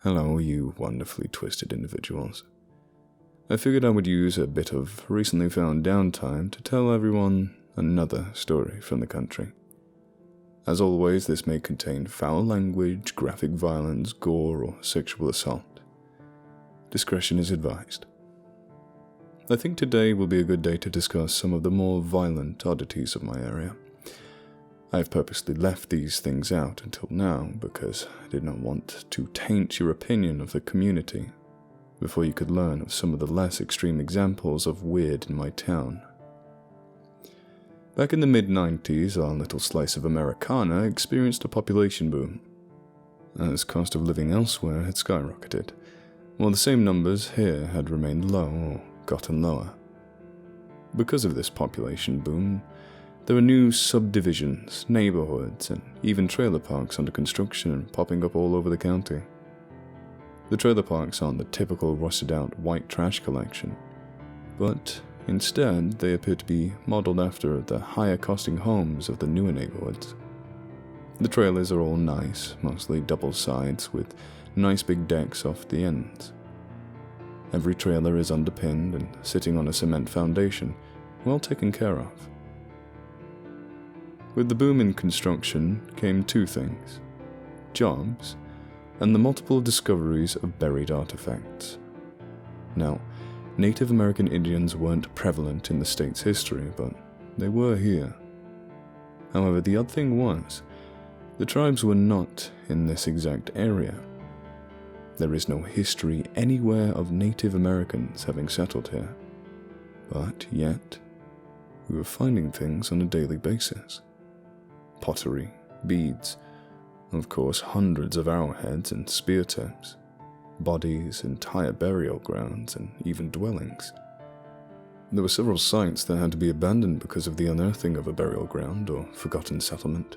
Hello, you wonderfully twisted individuals. I figured I would use a bit of recently found downtime to tell everyone another story from the country. As always, this may contain foul language, graphic violence, gore, or sexual assault. Discretion is advised. I think today will be a good day to discuss some of the more violent oddities of my area. I have purposely left these things out until now because I did not want to taint your opinion of the community before you could learn of some of the less extreme examples of weird in my town. Back in the mid-90s, our little slice of Americana experienced a population boom, as cost of living elsewhere had skyrocketed, while the same numbers here had remained low or gotten lower. Because of this population boom, there were new subdivisions, neighborhoods, and even trailer parks under construction and popping up all over the county. The trailer parks aren't the typical rusted-out white trash collection, but instead they appear to be modeled after the higher-costing homes of the newer neighborhoods. The trailers are all nice, mostly double sides, with nice big decks off the ends. Every trailer is underpinned and sitting on a cement foundation, well taken care of. With the boom in construction came two things: jobs and the multiple discoveries of buried artifacts. Now, Native American Indians weren't prevalent in the state's history, but they were here. However, the odd thing was, the tribes were not in this exact area. There is no history anywhere of Native Americans having settled here, but yet, we were finding things on a daily basis. Pottery, beads, of course hundreds of arrowheads and spear tips, bodies, entire burial grounds, and even dwellings. There were several sites that had to be abandoned because of the unearthing of a burial ground or forgotten settlement.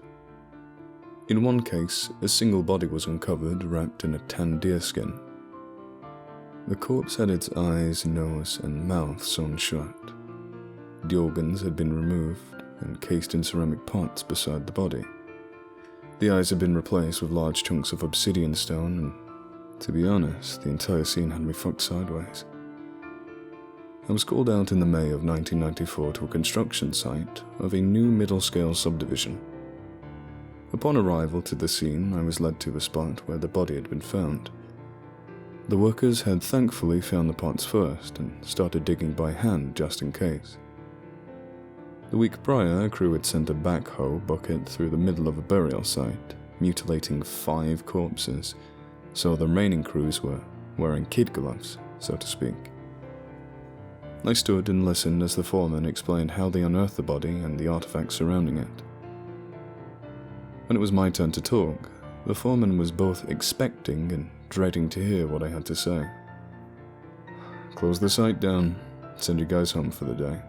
In one case, a single body was uncovered wrapped in a tanned deerskin. The corpse had its eyes, nose, and mouth sewn shut. The organs had been removed and cased in ceramic pots beside the body. The eyes had been replaced with large chunks of obsidian stone, and to be honest, the entire scene had me fucked sideways. I was called out in the May of 1994 to a construction site of a new middle-scale subdivision. Upon arrival to the scene, I was led to the spot where the body had been found. The workers had thankfully found the pots first and started digging by hand just in case. The week prior, a crew had sent a backhoe bucket through the middle of a burial site, mutilating 5 corpses, so the remaining crews were wearing kid gloves, so to speak. I stood and listened as the foreman explained how they unearthed the body and the artifacts surrounding it. When it was my turn to talk, the foreman was both expecting and dreading to hear what I had to say. "Close the site down, send you guys home for the day.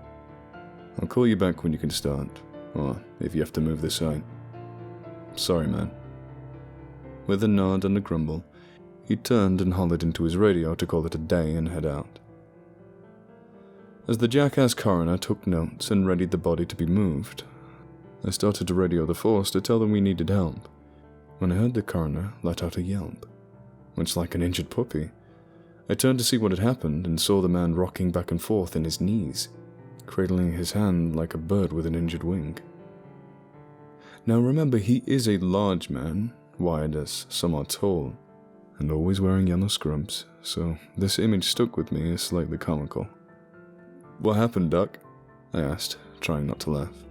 I'll call you back when you can start, or if you have to move the site. Sorry, man." With a nod and a grumble, he turned and hollered into his radio to call it a day and head out. As the jackass coroner took notes and readied the body to be moved, I started to radio the force to tell them we needed help, when I heard the coroner let out a yelp. Much like an injured puppy, I turned to see what had happened and saw the man rocking back and forth in his knees, cradling his hand like a bird with an injured wing. Now remember, he is a large man, wide as some are tall, and always wearing yellow scrubs, so this image stuck with me as slightly comical. "What happened, Duck?" I asked, trying not to laugh.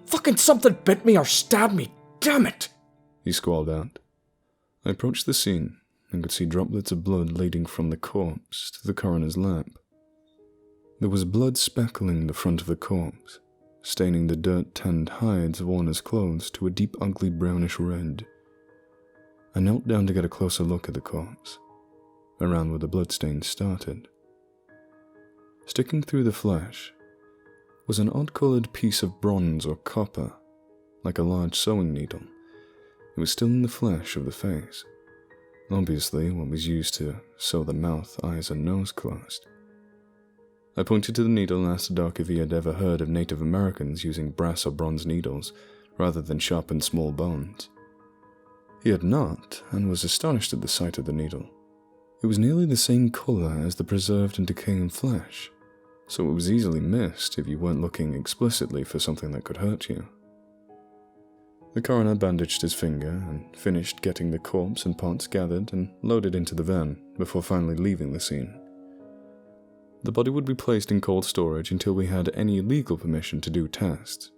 "Fucking something bit me or stabbed me, damn it!" he squalled out. I approached the scene and could see droplets of blood leading from the corpse to the coroner's lap. There was blood speckling the front of the corpse, staining the dirt-tanned hides worn as clothes to a deep ugly brownish red. I knelt down to get a closer look at the corpse, around where the bloodstains started. Sticking through the flesh was an odd-coloured piece of bronze or copper, like a large sewing needle. It was still in the flesh of the face, obviously what was used to sew the mouth, eyes, and nose closed. I pointed to the needle and asked the doc if he had ever heard of Native Americans using brass or bronze needles rather than sharpened small bones. He had not, and was astonished at the sight of the needle. It was nearly the same colour as the preserved and decaying flesh, so it was easily missed if you weren't looking explicitly for something that could hurt you. The coroner bandaged his finger and finished getting the corpse and parts gathered and loaded into the van before finally leaving the scene. The body would be placed in cold storage until we had any legal permission to do tests.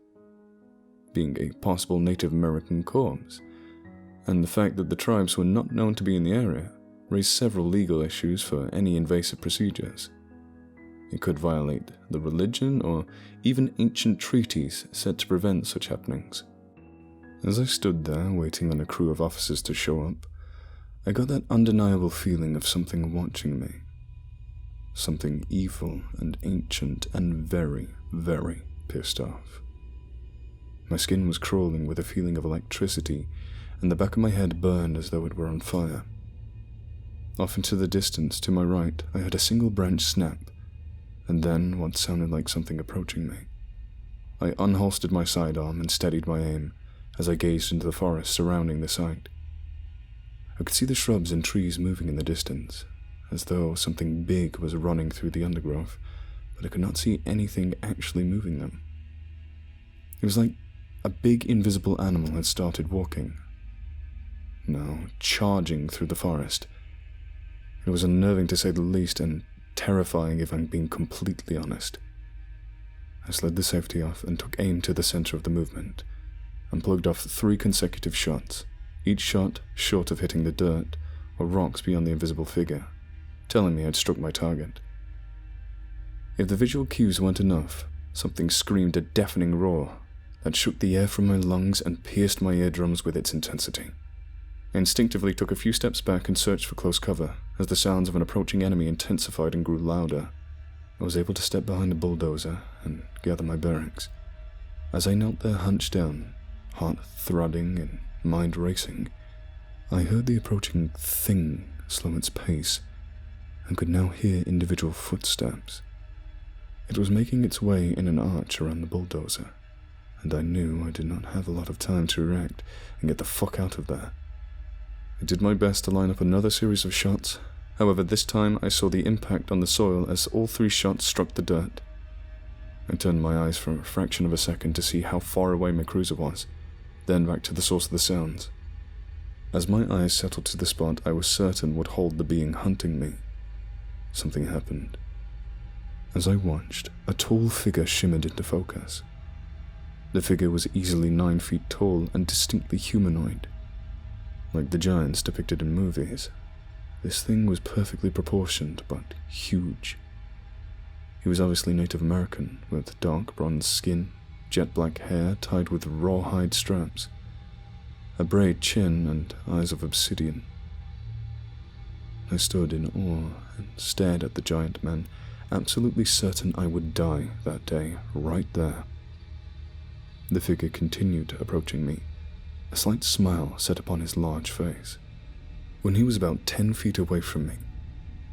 Being a possible Native American corpse, and the fact that the tribes were not known to be in the area, raised several legal issues for any invasive procedures. It could violate the religion or even ancient treaties set to prevent such happenings. As I stood there waiting on a crew of officers to show up, I got that undeniable feeling of something watching me. Something evil and ancient and very, very pissed off. My skin was crawling with a feeling of electricity, and the back of my head burned as though it were on fire. Off into the distance to my right, I heard a single branch snap, and then what sounded like something approaching me. I unholstered my sidearm and steadied my aim as I gazed into the forest surrounding the site. I could see the shrubs and trees moving in the distance, as though something big was running through the undergrowth, but I could not see anything actually moving them. It was like a big invisible animal had started walking. No, charging through the forest. It was unnerving to say the least, and terrifying if I'm being completely honest. I slid the safety off and took aim to the center of the movement, and plugged off 3 consecutive shots, each shot short of hitting the dirt or rocks beyond the invisible figure, telling me I'd struck my target. If the visual cues weren't enough, something screamed a deafening roar that shook the air from my lungs and pierced my eardrums with its intensity. I instinctively took a few steps back and searched for close cover as the sounds of an approaching enemy intensified and grew louder. I was able to step behind the bulldozer and gather my bearings. As I knelt there hunched down, heart throbbing and mind racing, I heard the approaching thing slow its pace and could now hear individual footsteps. It was making its way in an arch around the bulldozer, and I knew I did not have a lot of time to react and get the fuck out of there. I did my best to line up another series of shots. However, this time I saw the impact on the soil as all 3 shots struck the dirt. I turned my eyes for a fraction of a second to see how far away my cruiser was, then back to the source of the sounds. As my eyes settled to the spot I was certain would hold the being hunting me, something happened. As I watched, a tall figure shimmered into focus. The figure was easily 9 feet tall and distinctly humanoid. Like the giants depicted in movies, this thing was perfectly proportioned but huge. He was obviously Native American, with dark bronze skin, jet black hair tied with rawhide straps, a braid chin and eyes of obsidian. I stood in awe and stared at the giant man, absolutely certain I would die that day, right there. The figure continued approaching me, a slight smile set upon his large face. When he was about 10 feet away from me,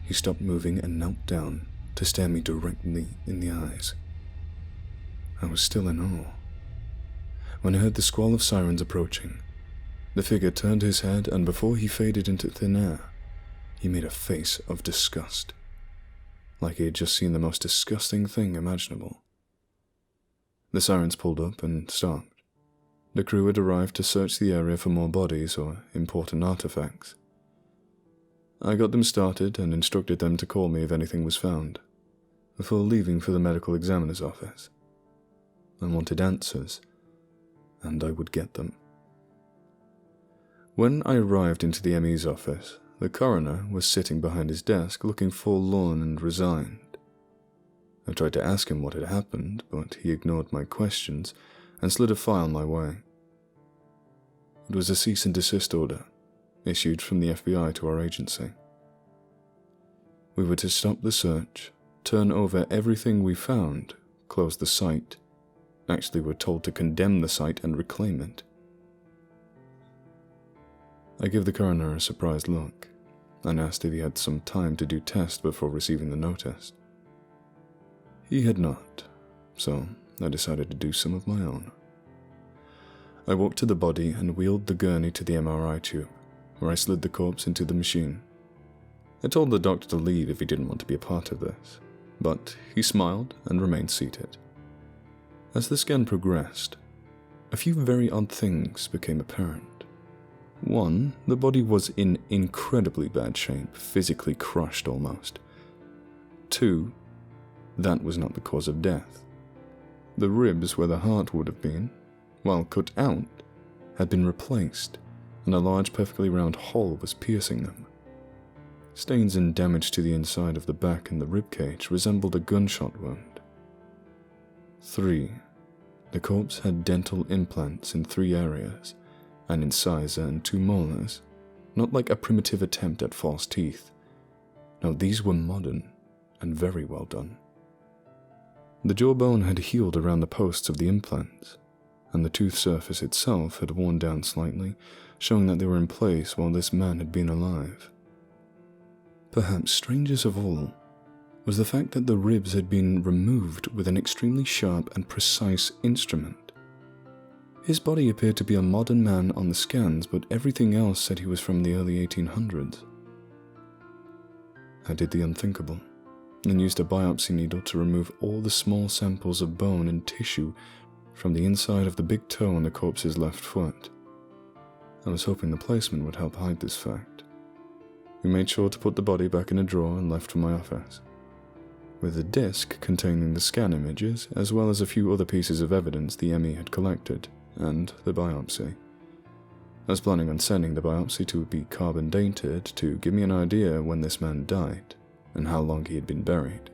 he stopped moving and knelt down to stare me directly in the eyes. I was still in awe. When I heard the squall of sirens approaching, the figure turned his head, and before he faded into thin air, he made a face of disgust, like he had just seen the most disgusting thing imaginable. The sirens pulled up and stopped. The crew had arrived to search the area for more bodies or important artifacts. I got them started and instructed them to call me if anything was found, before leaving for the medical examiner's office. I wanted answers, and I would get them. When I arrived into the ME's office, the coroner was sitting behind his desk looking forlorn and resigned. I tried to ask him what had happened, but he ignored my questions and slid a file my way. It was a cease and desist order, issued from the FBI to our agency. We were to stop the search, turn over everything we found, close the site. Actually, we're told to condemn the site and reclaim it. I gave the coroner a surprised look and asked if he had some time to do tests before receiving the notice. He had not, so I decided to do some of my own. I walked to the body and wheeled the gurney to the MRI tube, where I slid the corpse into the machine. I told the doctor to leave if he didn't want to be a part of this, but he smiled and remained seated. As the scan progressed, a few very odd things became apparent. One, the body was in incredibly bad shape, physically crushed almost. Two, that was not the cause of death. The ribs where the heart would have been, while cut out, had been replaced, and a large perfectly round hole was piercing them. Stains and damage to the inside of the back and the ribcage resembled a gunshot wound. 3. The corpse had dental implants in 3 areas, an incisor and 2 molars, not like a primitive attempt at false teeth. No, these were modern and very well done. The jawbone had healed around the posts of the implants, and the tooth surface itself had worn down slightly, showing that they were in place while this man had been alive. Perhaps strangest of all was the fact that the ribs had been removed with an extremely sharp and precise instrument. His body appeared to be a modern man on the scans, but everything else said he was from the early 1800s. I did the unthinkable, and used a biopsy needle to remove all the small samples of bone and tissue from the inside of the big toe on the corpse's left foot. I was hoping the placement would help hide this fact. We made sure to put the body back in a drawer and left for my office, with a disc containing the scan images, as well as a few other pieces of evidence the ME had collected, and the biopsy. I was planning on sending the biopsy to be carbon dated to give me an idea when this man died, and how long he had been buried.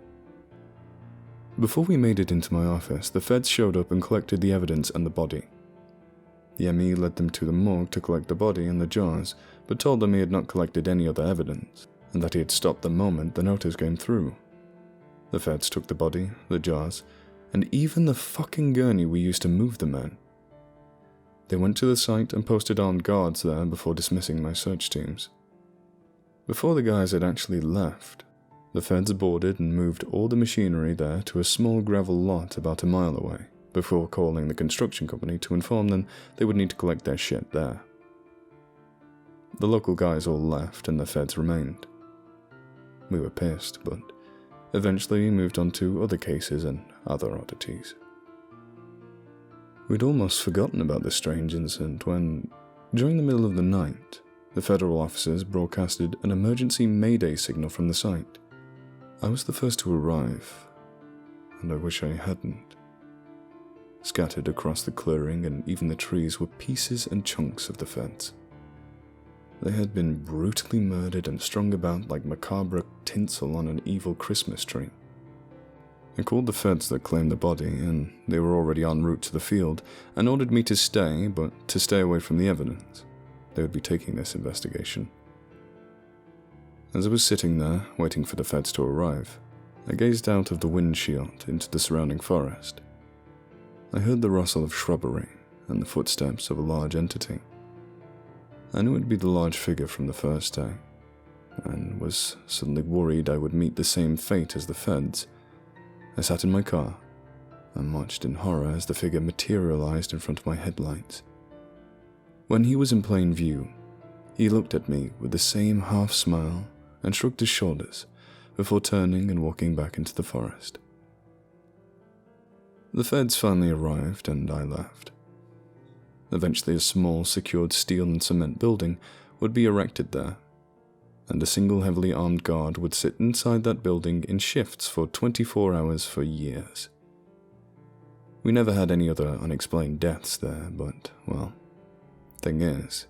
Before we made it into my office, the feds showed up and collected the evidence and the body. The ME led them to the morgue to collect the body and the jars, but told them he had not collected any other evidence, and that he had stopped the moment the notice came through. The feds took the body, the jars, and even the fucking gurney we used to move the man. They went to the site and posted armed guards there before dismissing my search teams. Before the guys had actually left, the feds boarded and moved all the machinery there to a small gravel lot about a mile away, before calling the construction company to inform them they would need to collect their shit there. The local guys all left and the feds remained. We were pissed, but eventually moved on to other cases and other oddities. We'd almost forgotten about this strange incident when, during the middle of the night, the federal officers broadcasted an emergency mayday signal from the site. I was the first to arrive, and I wish I hadn't. Scattered across the clearing and even the trees were pieces and chunks of the feds. They had been brutally murdered and strung about like macabre tinsel on an evil Christmas tree. I called the feds that claimed the body, and they were already en route to the field, and ordered me to stay, but to stay away from the evidence. They would be taking this investigation. As I was sitting there, waiting for the feds to arrive, I gazed out of the windshield into the surrounding forest. I heard the rustle of shrubbery and the footsteps of a large entity. I knew it would be the large figure from the first day, and was suddenly worried I would meet the same fate as the feds. I sat in my car and watched in horror as the figure materialized in front of my headlights. When he was in plain view, he looked at me with the same half smile and shrugged his shoulders before turning and walking back into the forest. The feds finally arrived and I left. Eventually a small, secured steel and cement building would be erected there, and a single heavily armed guard would sit inside that building in shifts for 24 hours for years. We never had any other unexplained deaths there, but, well, thing is,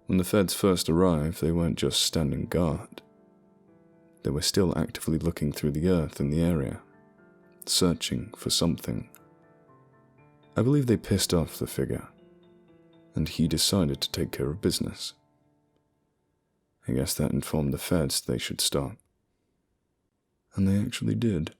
when the feds first arrived, they weren't just standing guard. They were still actively looking through the earth in the area, searching for something. I believe they pissed off the figure, and he decided to take care of business. I guess that informed the feds they should stop. And they actually did.